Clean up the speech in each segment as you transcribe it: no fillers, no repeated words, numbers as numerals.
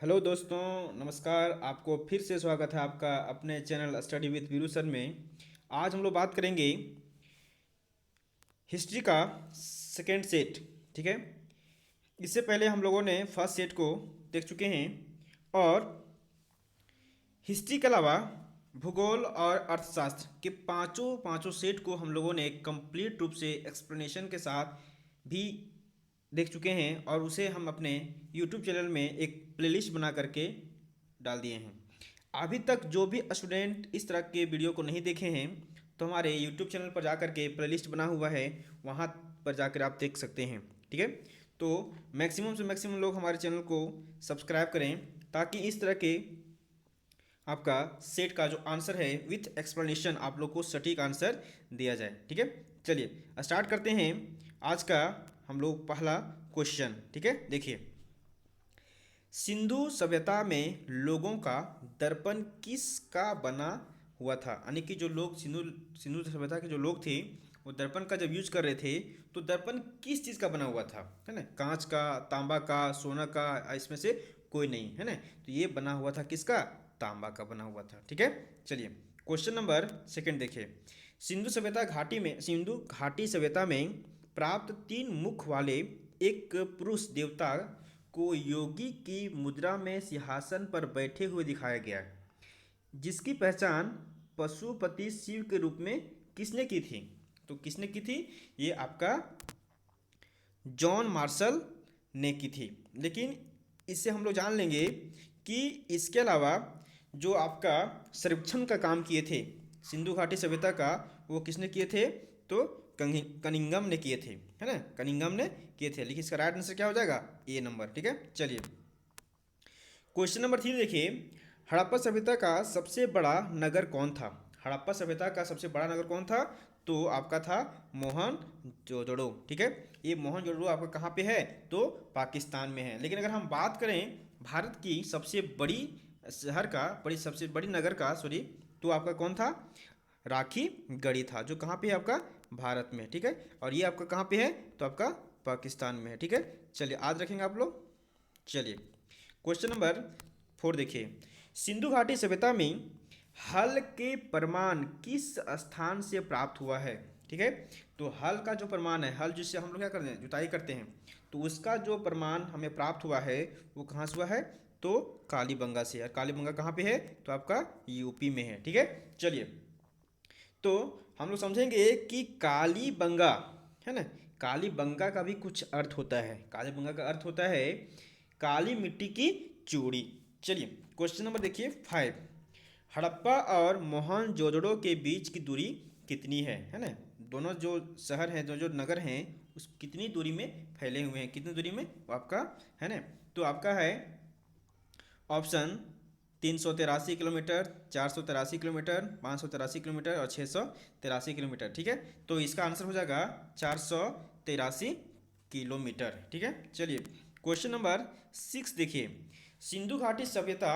Hello दोस्तों, नमस्कार। आपको फिर से स्वागत है आपका अपने channel study with Veeru sir में। आज हम लोग बात करेंगे हिस्ट्री का सेकेंड सेट। ठीक है। इससे पहले हम लोगों ने फर्स्ट सेट को देख चुके हैं और हिस्ट्री के अलावा भूगोल और अर्थशास्त्र के पांचों पांचों सेट को हम लोगों ने कंप्लीट रूप से एक्सप्लेनेशन के साथ भी देख चुके हैं और उसे हम अपने यूट्यूब चैनल में एक प्लेलिस्ट बना करके डाल दिए हैं। अभी तक जो भी स्टूडेंट इस तरह के वीडियो को नहीं देखे हैं तो हमारे यूट्यूब चैनल पर जा कर के प्लेलिस्ट बना हुआ है, वहाँ पर जाकर आप देख सकते हैं। ठीक है। तो मैक्सिमम से मैक्सिमम लोग हमारे चैनल को सब्सक्राइब करें ताकि इस तरह के आपका सेट का जो आंसर है विथ एक्सप्लेनेशन आप लोग को सटीक आंसर दिया जाए। ठीक है। चलिए स्टार्ट करते हैं आज का हम लोग पहला क्वेश्चन। ठीक है। देखिए, सिंधु सभ्यता में लोगों का दर्पण किसका बना हुआ था? यानी कि जो लोग सिंधु सिंधु सभ्यता के जो लोग थे वो दर्पण का जब यूज कर रहे थे तो दर्पण किस चीज़ का बना हुआ था? है ना, कांच का, तांबा का, सोना का, इसमें से कोई नहीं है ना। तो ये बना हुआ था किसका? तांबा का बना हुआ था। ठीक है। चलिए क्वेश्चन नंबर सेकंड देखिए, सिंधु घाटी सभ्यता में प्राप्त तीन मुख वाले एक पुरुष देवता को योगी की मुद्रा में सिंहासन पर बैठे हुए दिखाया गया है, जिसकी पहचान पशुपति शिव के रूप में किसने की थी? तो किसने की थी? ये आपका जॉन मार्शल ने की थी। लेकिन इससे हम लोग जान लेंगे कि इसके अलावा जो आपका सर्वेक्षण का काम किए थे सिंधु घाटी सभ्यता का, वो किसने किए थे? तो कनिंगम ने किए थे, है ना, कनिंगम ने किए थे। लेकिन इसका राइट आंसर क्या हो जाएगा? ए नंबर। ठीक है। चलिए क्वेश्चन नंबर 3 देखिए, हड़प्पा सभ्यता का सबसे बड़ा नगर कौन था? हड़प्पा सभ्यता का सबसे बड़ा नगर कौन था? तो आपका था मोहनजोदड़ो। ठीक है। ये मोहनजोदड़ो आपका कहाँ पे है? तो पाकिस्तान में है। लेकिन अगर हम बात करें भारत की सबसे बड़ी शहर का, सबसे बड़ी नगर का, सॉरी, तो आपका कौन था? राखी गढ़ी था, जो कहाँ पे है? आपका भारत में। ठीक है। और ये आपका कहाँ पे है? तो आपका पाकिस्तान में है। ठीक है। चलिए आज रखेंगे आप लोग। चलिए क्वेश्चन नंबर 4 देखिए, सिंधु घाटी सभ्यता में हल के प्रमाण किस स्थान से प्राप्त हुआ है? ठीक है। तो हल का जो प्रमाण है, हल जिससे हम लोग क्या करते हैं, जुताई करते हैं, तो उसका जो प्रमाण हमें प्राप्त हुआ है वो कहाँ से हुआ है? तो कालीबंगा से। और कालीबंगा कहाँ पे है? तो आपका यूपी में है। ठीक है। चलिए तो हम लोग समझेंगे कि कालीबंगा, है ना, कालीबंगा का भी कुछ अर्थ होता है। कालीबंगा का अर्थ होता है काली मिट्टी की चूड़ी। चलिए क्वेश्चन नंबर देखिए 5, हड़प्पा और मोहनजोदड़ो के बीच की दूरी कितनी है ना? दोनों जो शहर हैं, जो नगर हैं, उस कितनी दूरी में फैले हुए हैं, कितनी दूरी में? वो आपका है ना, तो आपका है ऑप्शन 383 किलोमीटर, 483 किलोमीटर, 583 किलोमीटर और 683 किलोमीटर। ठीक है। तो इसका आंसर हो जाएगा 483 किलोमीटर। ठीक है। चलिए क्वेश्चन नंबर 6 देखिए, सिंधु घाटी सभ्यता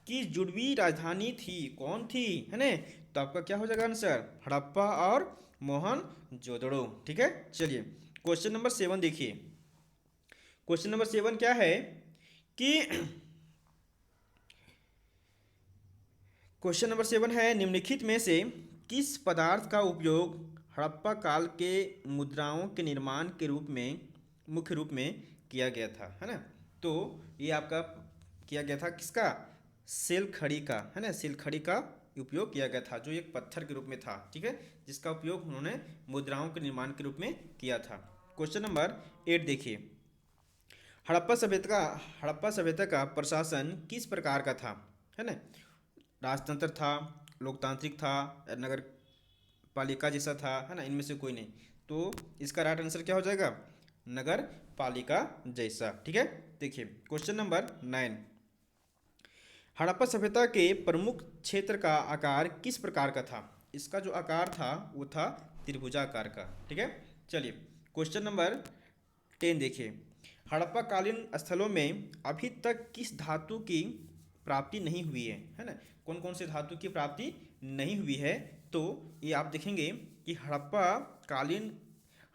की जुड़वी राजधानी थी, कौन थी? है ना, तो आपका क्या हो जाएगा आंसर? हड़प्पा और मोहनजोदड़ो। ठीक है। चलिए क्वेश्चन नंबर 7 देखिए, क्वेश्चन नंबर 7 क्या है कि क्वेश्चन नंबर 7 है, निम्नलिखित में से किस पदार्थ का उपयोग हड़प्पा काल के मुद्राओं के निर्माण के रूप में मुख्य रूप में किया गया था? है ना, तो ये आपका किया गया था किसका? सेल खड़ी का, है ना, सेल खड़ी का उपयोग किया गया था, जो एक पत्थर के रूप में था। ठीक है, जिसका उपयोग उन्होंने मुद्राओं के निर्माण के रूप में किया था। क्वेश्चन नंबर 8 देखिए, हड़प्पा सभ्यता का प्रशासन किस प्रकार का था? है ना, राजतंत्र था, लोकतांत्रिक था, नगर पालिका जैसा था, है ना, इनमें से कोई नहीं। तो इसका राइट आंसर क्या हो जाएगा? नगर पालिका जैसा। ठीक है। देखिए क्वेश्चन नंबर 9, हड़प्पा सभ्यता के प्रमुख क्षेत्र का आकार किस प्रकार का था? इसका जो आकार था वो था त्रिभुजाकार का। ठीक है। चलिए क्वेश्चन नंबर 10 देखिए, हड़प्पा कालीन स्थलों में अभी तक किस धातु की प्राप्ति नहीं हुई है ना? कौन कौन से धातु की प्राप्ति नहीं हुई है? तो ये आप देखेंगे कि हड़प्पा कालीन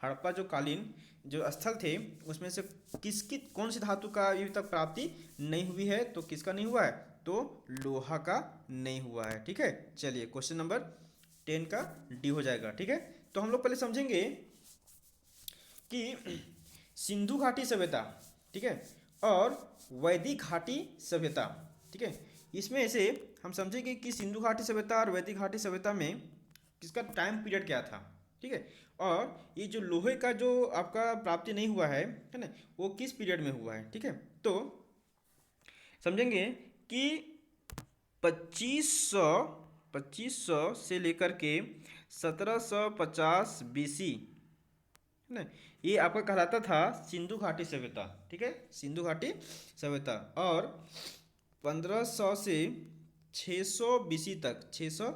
हड़प्पा जो कालीन जो स्थल थे उसमें से किसकी कौन सी धातु का अभी तक प्राप्ति नहीं हुई है, तो किसका नहीं हुआ है, तो लोहा का नहीं हुआ है। ठीक है, चलिए क्वेश्चन नंबर 10 का डी हो जाएगा। ठीक है, तो हम लोग पहले समझेंगे कि सिंधु घाटी सभ्यता, ठीक है, और वैदिक घाटी सभ्यता, ठीक है, इसमें से हम समझेंगे कि सिंधु घाटी सभ्यता और वैदिक घाटी सभ्यता में किसका टाइम पीरियड क्या था। ठीक है, और ये जो लोहे का जो आपका प्राप्ति नहीं हुआ है ना, वो किस पीरियड में हुआ है। ठीक है, तो समझेंगे कि 2500 से लेकर के 1750 बीसी है ना, ये आपका कहलाता था सिंधु घाटी सभ्यता। ठीक है, सिंधु घाटी सभ्यता। और 1500 से 600 बीसी तक, 600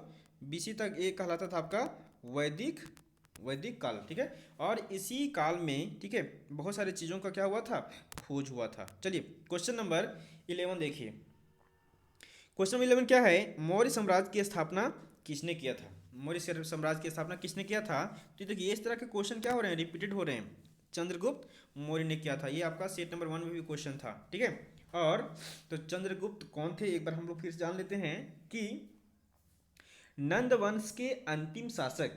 बीसी तक ये कहलाता था आपका वैदिक वैदिक काल। ठीक है, और इसी काल में, ठीक है, बहुत सारी चीज़ों का क्या हुआ था, खोज हुआ था। चलिए क्वेश्चन नंबर 11 देखिए। क्वेश्चन नंबर 11 क्या है, मौर्य साम्राज्य की स्थापना किसने किया था। मौर्य साम्राज्य की स्थापना किसने किया था, तो देखिए इस तरह के क्वेश्चन क्या हो रहे हैं, रिपीटेड हो रहे हैं। चंद्रगुप्त मौर्य ने किया था, ये आपका सेट नंबर 1 में भी क्वेश्चन था। ठीक है, और तो चंद्रगुप्त कौन थे, एक बार हम लोग फिर से जान लेते हैं कि नंद वंश के अंतिम शासक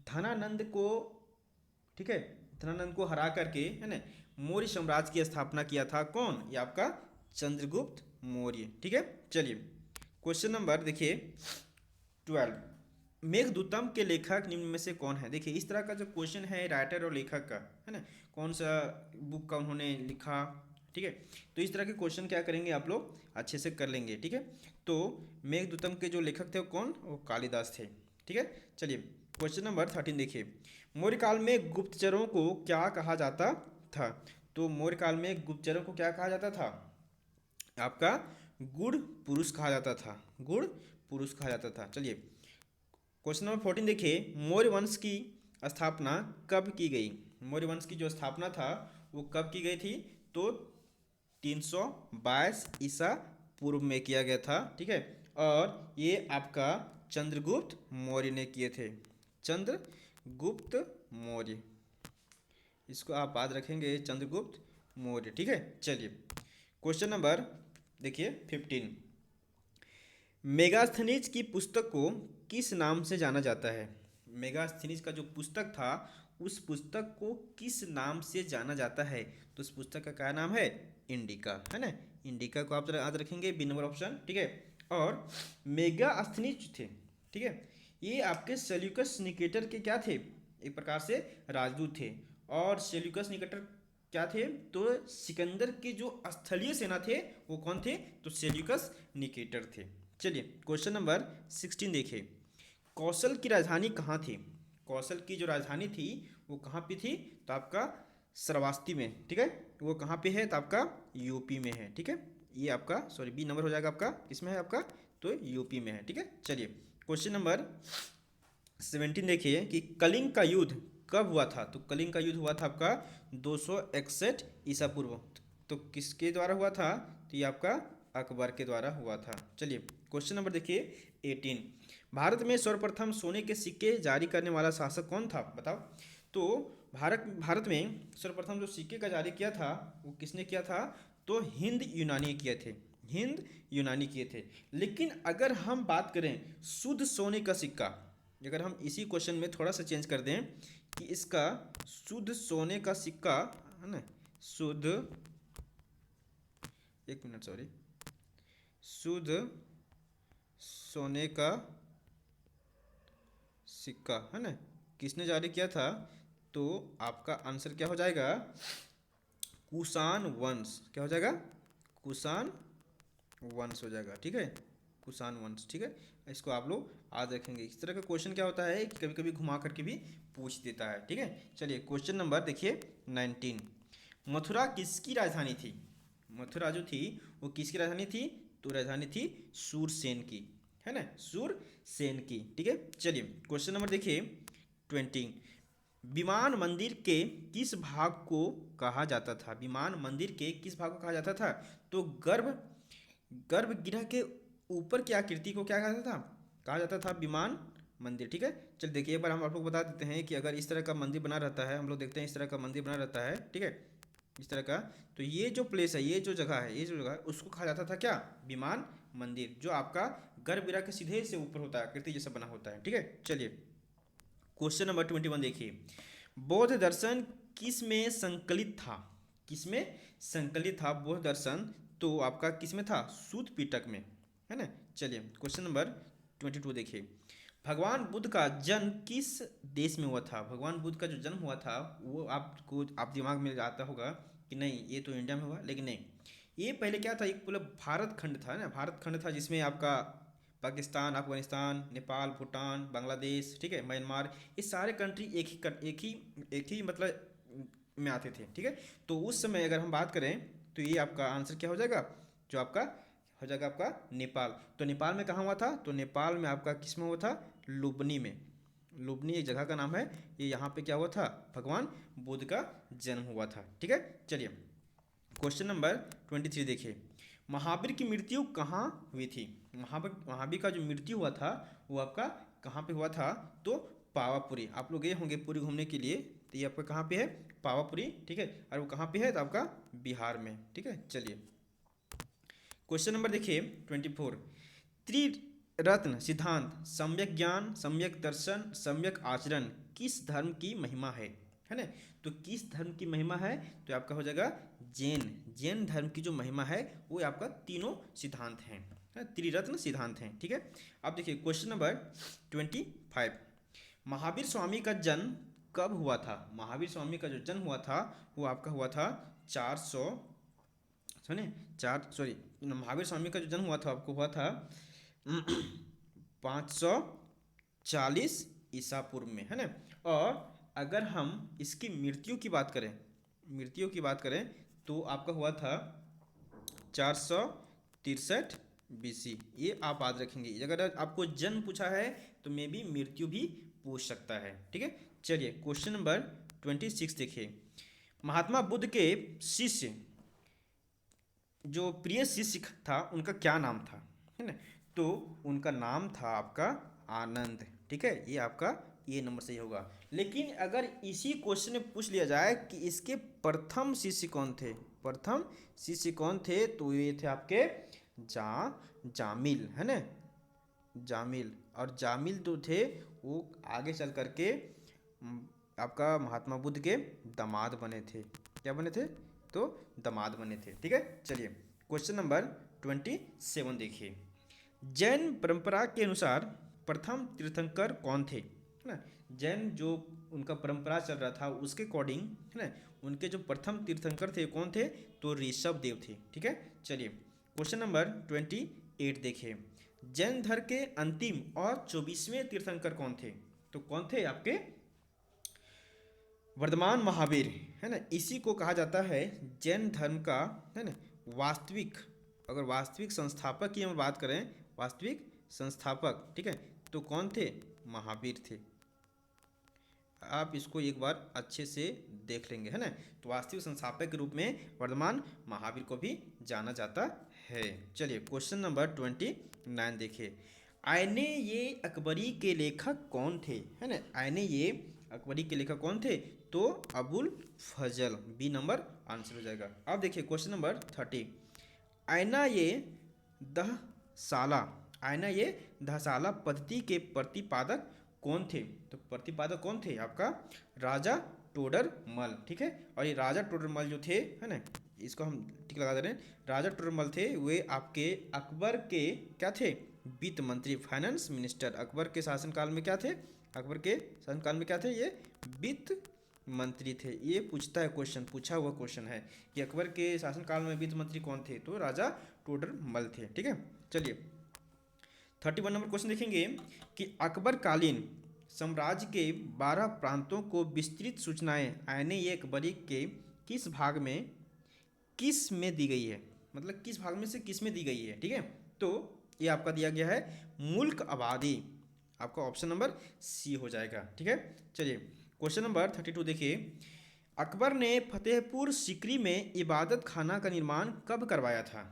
धनानंद को, ठीक है, धनानंद को हरा करके, है ना, मौर्य साम्राज्य की स्थापना किया था। कौन, ये आपका चंद्रगुप्त मौर्य। ठीक है, चलिए क्वेश्चन नंबर देखिए 12, मेघदूतम के लेखक निम्न में से कौन है। देखिए इस तरह का जो क्वेश्चन है राइटर और लेखक का, है ना, कौन सा बुक का उन्होंने लिखा। ठीक है, तो इस तरह के क्वेश्चन क्या करेंगे आप लोग अच्छे से कर लेंगे। ठीक है, तो मेघदूतम के जो लेखक थे वो कौन, वो कालिदास थे। ठीक है, चलिए क्वेश्चन नंबर 13 देखिए, मौर्य काल में गुप्तचरों को क्या कहा जाता था। तो मौर्य काल में गुप्तचरों को क्या कहा जाता था, आपका गुड़ पुरुष कहा जाता था, गुड़ पुरुष कहा जाता था। चलिए क्वेश्चन नंबर 14 देखिए, मौर्य वंश की स्थापना कब की गई। मौर्य वंश की जो स्थापना था वो कब की गई थी, तो 322 ईसा पूर्व में किया गया था। ठीक है, और ये आपका चंद्रगुप्त मौर्य ने किए थे, चंद्रगुप्त मौर्य, इसको आप याद रखेंगे, चंद्रगुप्त मौर्य। ठीक है, चलिए क्वेश्चन नंबर देखिए 15, मेगास्थनीज की पुस्तक को किस नाम से जाना जाता है। मेगास्थनीज का जो पुस्तक था उस पुस्तक को किस नाम से जाना जाता है, तो उस पुस्तक का क्या नाम है, इंडिका, है ना, इंडिका को आप याद रखेंगे, बी नंबर ऑप्शन। ठीक है, और मेगास्थनीज थे, ठीक है, ये आपके सेल्यूकस निकेटर के क्या थे, एक प्रकार से राजदूत थे। और सेल्यूकस निकेटर क्या थे, तो सिकंदर के जो स्थलीय सेना थे वो कौन थे, तो सेल्यूकस निकेटर थे। चलिए क्वेश्चन नंबर 16 देखिए, कौशल की राजधानी कहाँ थी। कौशल की जो राजधानी थी वो कहाँ पे थी, तो आपका श्रावस्ती में। ठीक है, वो कहाँ पे है, तो आपका यूपी में है। ठीक है, ये आपका सॉरी बी नंबर हो जाएगा आपका, किसमें है आपका, तो यूपी में है। ठीक है, चलिए क्वेश्चन नंबर 17 देखिए कि कलिंग का युद्ध कब हुआ था। तो कलिंग का युद्ध हुआ था आपका 261 ईसा पूर्व। तो किसके द्वारा हुआ था, तो ये आपका अकबर के द्वारा हुआ था। चलिए क्वेश्चन नंबर देखिए 18, भारत में सर्वप्रथम सोने के सिक्के जारी करने वाला शासक कौन था, बताओ। तो भारत में सर्वप्रथम जो सिक्के का जारी किया था वो किसने किया था, तो हिंद यूनानी किए थे, हिंद यूनानी किए थे। लेकिन अगर हम बात करें शुद्ध सोने का सिक्का, अगर हम इसी क्वेश्चन में थोड़ा सा चेंज कर दें कि इसका शुद्ध सोने का सिक्का, है ना, शुद्ध, एक मिनट सॉरी, शुद्ध सोने का सिक्का, है ना, किसने जारी किया था, तो आपका आंसर क्या हो जाएगा, कुषाण वंश। क्या हो जाएगा, कुषाण वंश हो जाएगा। ठीक है, कुषाण वंश। ठीक है, इसको आप लोग याद रखेंगे। इस तरह का क्वेश्चन क्या होता है कि कभी कभी घुमा करके भी पूछ देता है। ठीक है, चलिए क्वेश्चन नंबर देखिए 19, मथुरा किसकी राजधानी थी। मथुरा जो थी वो किसकी राजधानी थी, तो राजधानी थी सूरसेन की, है ना, सूरसेन की। ठीक है, चलिए क्वेश्चन नंबर देखिए 20, विमान मंदिर के किस भाग को कहा जाता था। विमान मंदिर के किस भाग को कहा जाता था, तो गर्भगृह के ऊपर की आकृति को क्या कहा जाता था, विमान मंदिर। ठीक है, चलिए देखिए एक बार हम आप लोग बता देते हैं कि अगर इस तरह का मंदिर बना रहता है, हम लोग देखते हैं इस तरह का मंदिर बना रहता है, ठीक है, इस तरह का, तो ये जो प्लेस है, ये जो जगह है, ये जो जगह है, उसको कहा जाता था क्या, विमान मंदिर, जो आपका गर्भगृह के सीधे से ऊपर होता है, आकृति जैसा बना होता है। ठीक है, चलिए क्वेश्चन नंबर 21 देखिए, बौद्ध दर्शन किस में संकलित था, किस में संकलित था बौद्ध दर्शन, तो आपका किस में था, सूत पिटक में, है ना। चलिए क्वेश्चन नंबर 22 देखिए, भगवान बुद्ध का जन्म किस देश में हुआ था, भगवान बुद्ध का जो जन्म हुआ था वो आपको आप दिमाग में आता होगा कि नहीं ये तो इंडिया में हुआ, लेकिन नहीं, ये पहले क्या था, एक पूरा भारत खंड था ना, भारत खंड था, जिसमें आपका पाकिस्तान, अफगानिस्तान, नेपाल, भूटान, बांग्लादेश, ठीक है, म्यांमार, ये सारे कंट्री एक ही मतलब में आते थे। ठीक है, तो उस समय अगर हम बात करें तो ये आपका आंसर क्या हो जाएगा, जो आपका हो जाएगा आपका नेपाल। तो नेपाल में कहाँ हुआ था, तो नेपाल में आपका किस में हुआ था, लुबनी में, लुबनी एक जगह का नाम है, ये यहाँ पे क्या हुआ था, भगवान बुद्ध का जन्म हुआ था। ठीक है, चलिए क्वेश्चन नंबर 23 देखिए, महावीर की मृत्यु कहाँ हुई थी, महावीर महावीर का जो मृत्यु हुआ था वो आपका कहाँ पे हुआ था, तो पावापुरी। आप लोग गए होंगे पूरी घूमने के लिए, तो ये आपका कहाँ पे है, पावापुरी। ठीक है, और वो कहाँ पे है, तो आपका बिहार में। ठीक है, चलिए क्वेश्चन नंबर देखिए 24, त्रिरत्न सिद्धांत, सम्यक ज्ञान, सम्यक दर्शन, सम्यक आचरण किस धर्म की महिमा है ना। तो किस धर्म की महिमा है, तो आपका हो जाएगा जैन धर्म की जो महिमा है वो आपका तीनों सिद्धांत हैं, त्रिरत्न सिद्धांत हैं। ठीक है, अब देखिए क्वेश्चन नंबर 25, महावीर स्वामी का जन्म कब हुआ था, महावीर स्वामी का जो जन्म हुआ था वो आपका हुआ था 400, सुने चार सॉरी महावीर स्वामी का जो जन्म हुआ था आपको हुआ था 540 ईसा पूर्व में, है ना। और अगर हम इसकी मृत्यु की बात करें तो आपका हुआ था 463 BC। ये आप याद रखेंगे, अगर आपको जन्म पूछा है तो मे बी मृत्यु भी पूछ सकता है। ठीक है, चलिए क्वेश्चन नंबर 26 देखिए, महात्मा बुद्ध के शिष्य जो प्रिय शिष्य था उनका क्या नाम था, है ना। तो उनका नाम था आपका आनंद। ठीक है, ये आपका ये नंबर सही होगा। लेकिन अगर इसी क्वेश्चन में पूछ लिया जाए कि इसके प्रथम शिष्य कौन थे, प्रथम शिष्य कौन थे, तो ये थे आपके जामिल, है ना, जामिल। और जामिल जो थे वो आगे चल करके आपका महात्मा बुद्ध के दामाद बने थे, क्या बने थे, तो दामाद बने थे। ठीक है, चलिए क्वेश्चन नंबर 27 देखिए, जैन परंपरा के अनुसार प्रथम तीर्थंकर कौन थे, है ना। जैन जो उनका परंपरा चल रहा था उसके अकॉर्डिंग, है ना, उनके जो प्रथम तीर्थंकर थे कौन थे, तो ऋषभ देव थे। ठीक है, चलिए क्वेश्चन नंबर 28 देखिए, जैन धर्म के अंतिम और 24वें तीर्थंकर कौन थे, तो कौन थे आपके वर्धमान महावीर, है ना। इसी को कहा जाता है जैन धर्म का, है ना, वास्तविक, अगर वास्तविक संस्थापक की हम बात करें, वास्तविक संस्थापक, ठीक है, तो कौन थे, महावीर थे। आप इसको एक बार अच्छे से देख लेंगे, है ना। तो वास्तविक संस्थापक के रूप में वर्धमान महावीर को भी जाना जाता है। चलिए क्वेश्चन नंबर 29 देखिए, आईने ये अकबरी के लेखक कौन थे, है ना। आईने ये अकबरी के लेखक कौन थे, तो अबुल फजल, बी नंबर आंसर हो जाएगा। अब देखिए क्वेश्चन नंबर 30, आईना ये दहसाला, आईना ये दहसाला पद्धति के प्रतिपादक कौन थे, तो प्रतिपादक कौन थे, आपका राजा टोडरमल। ठीक है, और ये राजा टोडरमल जो थे, है ना, इसको हम टिक लगा दे रहे हैं, राजा टोडरमल थे, वे आपके अकबर के क्या थे, वित्त मंत्री, फाइनेंस मिनिस्टर। अकबर के शासनकाल में क्या थे, अकबर के शासनकाल में क्या थे, ये वित्त मंत्री थे। ये पूछता है क्वेश्चन, पूछा हुआ क्वेश्चन है कि अकबर के शासनकाल में वित्त मंत्री कौन थे, तो राजा टोडरमल थे। ठीक है, चलिए 31 नंबर क्वेश्चन देखेंगे कि अकबर कालीन साम्राज्य के 12 प्रांतों को विस्तृत सूचनाएं आईने ये अकबरी के किस भाग में किस में दी गई है, मतलब किस भाग में से किस में दी गई है। ठीक है, तो ये आपका दिया गया है मुल्क आबादी, आपका ऑप्शन नंबर सी हो जाएगा। ठीक है, चलिए क्वेश्चन नंबर 32 देखिए, अकबर ने फतेहपुर सीकरी में इबादत खाना का निर्माण कब करवाया था,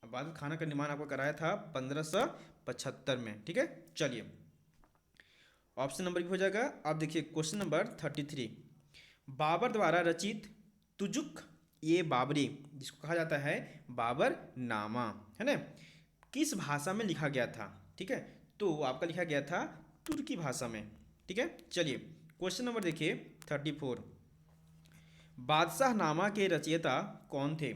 इबादत खाना का निर्माण आपको कराया था 1575 में। ठीक है, चलिए ऑप्शन नंबर भी हो जाएगा। आप देखिए क्वेश्चन नंबर 33, बाबर द्वारा रचित तुजुक ये बाबरी, जिसको कहा जाता है बाबर नामा, है ना, किस भाषा में लिखा गया था? ठीक है, तो आपका लिखा गया था तुर्की भाषा में। ठीक है, चलिए क्वेश्चन नंबर देखिए 34, बादशाह नामा के रचयिता कौन थे?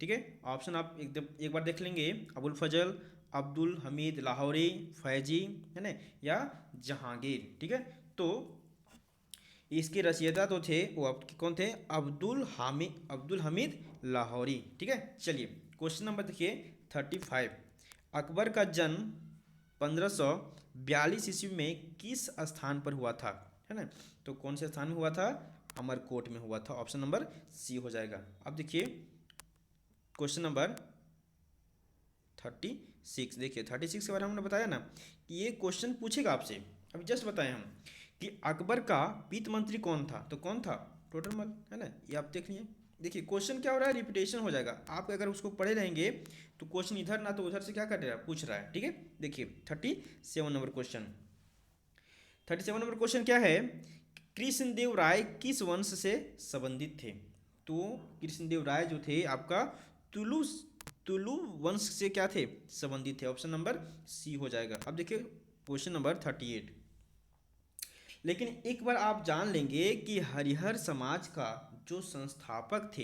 ठीक है, ऑप्शन आप एकदम एक बार देख लेंगे, अबुल फजल, अब्दुल हमीद लाहौरी, फैजी, है ना, या जहांगीर। ठीक है, तो इसके रचयिता तो थे वो आपके कौन थे? अब्दुल हमीद लाहौरी। ठीक है, चलिए क्वेश्चन नंबर देखिए 35, अकबर का जन्म 1542 ईस्वी में किस स्थान पर हुआ था? है ना, तो कौन से स्थान में हुआ था? अमरकोट में हुआ था। ऑप्शन नंबर सी हो जाएगा। अब देखिए क्वेश्चन नंबर 36, देखिए 36 के बारे में हमने बताया ना कि ये क्वेश्चन पूछेगा आपसे, अभी जस्ट बताए हम कि अकबर का वित्त मंत्री कौन था, तो कौन था? टोडरमल, है ना, ये आप देख लिए। देखिए क्वेश्चन क्या हो रहा है, रिपीटेशन हो जाएगा। आप अगर उसको पढ़े रहेंगे तो क्वेश्चन इधर ना तो उधर से क्या कर रहा है, पूछ रहा है। ठीक है, देखिए 37 नंबर क्वेश्चन, 37 नंबर क्वेश्चन क्या है? कृष्णदेव राय किस वंश से संबंधित थे? तो कृष्णदेव राय जो थे आपका तुलु तुलु वंश से क्या थे? संबंधित थे। ऑप्शन नंबर सी हो जाएगा। अब देखिए क्वेश्चन नंबर 38, लेकिन एक बार आप जान लेंगे कि हरिहर समाज का जो संस्थापक थे,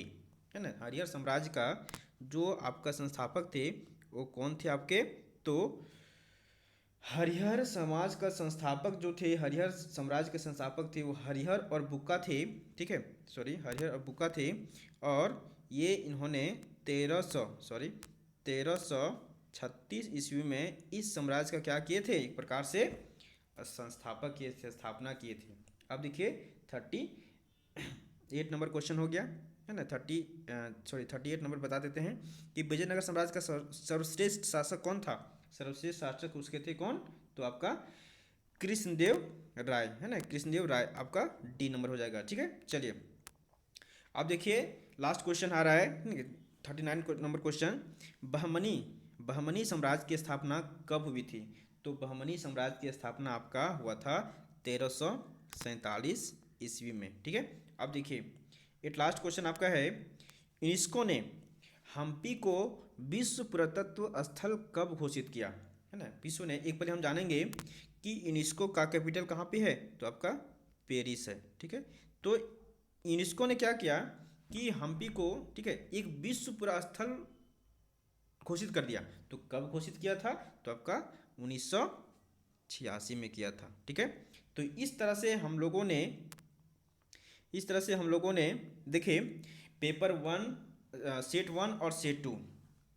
है ना, हरिहर साम्राज्य का जो आपका संस्थापक थे वो कौन थे आपके? तो हरिहर समाज का संस्थापक जो थे, हरिहर साम्राज्य के संस्थापक थे वो हरिहर और बुक्का थे। ठीक है, सॉरी, हरिहर और बुक्का थे। और ये इन्होंने 1336 ईस्वी में इस साम्राज्य का क्या किए थे? एक प्रकार से संस्थापक किए थे, स्थापना किए थे। अब देखिए 38 नंबर क्वेश्चन हो गया, है ना। 38 नंबर बता देते हैं कि विजयनगर साम्राज्य का सर्वश्रेष्ठ शासक कौन था? सर्वश्रेष्ठ शासक उसके थे कौन? तो आपका कृष्णदेव राय, है ना, कृष्णदेव राय आपका डी नंबर हो जाएगा। ठीक है, चलिए अब देखिए लास्ट क्वेश्चन आ रहा है 39 नंबर क्वेश्चन, बहमनी बहमनी साम्राज्य की स्थापना कब हुई थी? तो बहमनी साम्राज्य की स्थापना आपका हुआ था 1347 ईस्वी में। ठीक है, अब देखिए एक लास्ट क्वेश्चन आपका है, यूनेस्को ने हम्पी को विश्व पुरातत्व स्थल कब घोषित किया? है ना, विश्व ने, एक पहले हम जानेंगे कि यूनेस्को का कैपिटल कहाँ पे है? तो आपका पेरिस है। ठीक है, तो यूनेस्को ने क्या किया कि हम्पी को, ठीक है, एक विश्व पुरातत्व स्थल घोषित कर दिया। तो कब घोषित किया था? तो आपका 1986 में किया था। ठीक है, तो इस तरह से हम लोगों ने देखे पेपर 1, सेट 1 और सेट 2।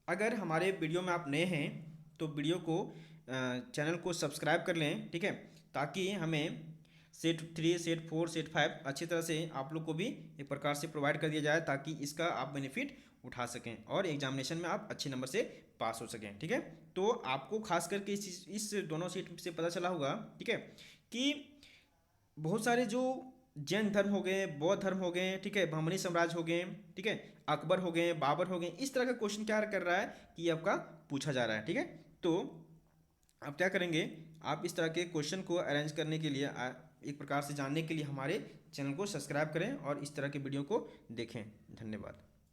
अगर हमारे वीडियो में आप नए हैं तो वीडियो को चैनल को सब्सक्राइब कर लें। ठीक है, ताकि हमें सेट 3, सेट 4, सेट 5 अच्छी तरह से आप लोग को भी एक प्रकार से प्रोवाइड कर दिया जाए, ताकि इसका आप बेनिफिट उठा सकें और एग्जामिनेशन में आप अच्छे नंबर से पास हो सकें। ठीक है, तो आपको खास करके इस दोनों सीट से पता चला होगा, ठीक है, कि बहुत सारे जो जैन धर्म हो गए, बौद्ध धर्म हो गए, ठीक है, बहमनी साम्राज्य हो गए, ठीक है, अकबर हो गए, बाबर हो गए, इस तरह का क्वेश्चन क्या कर रहा है कि आपका पूछा जा रहा है। ठीक है, तो आप क्या करेंगे, आप इस तरह के क्वेश्चन को अरेंज करने के लिए एक प्रकार से जानने के लिए हमारे चैनल को सब्सक्राइब करें और इस तरह के वीडियो को देखें। धन्यवाद।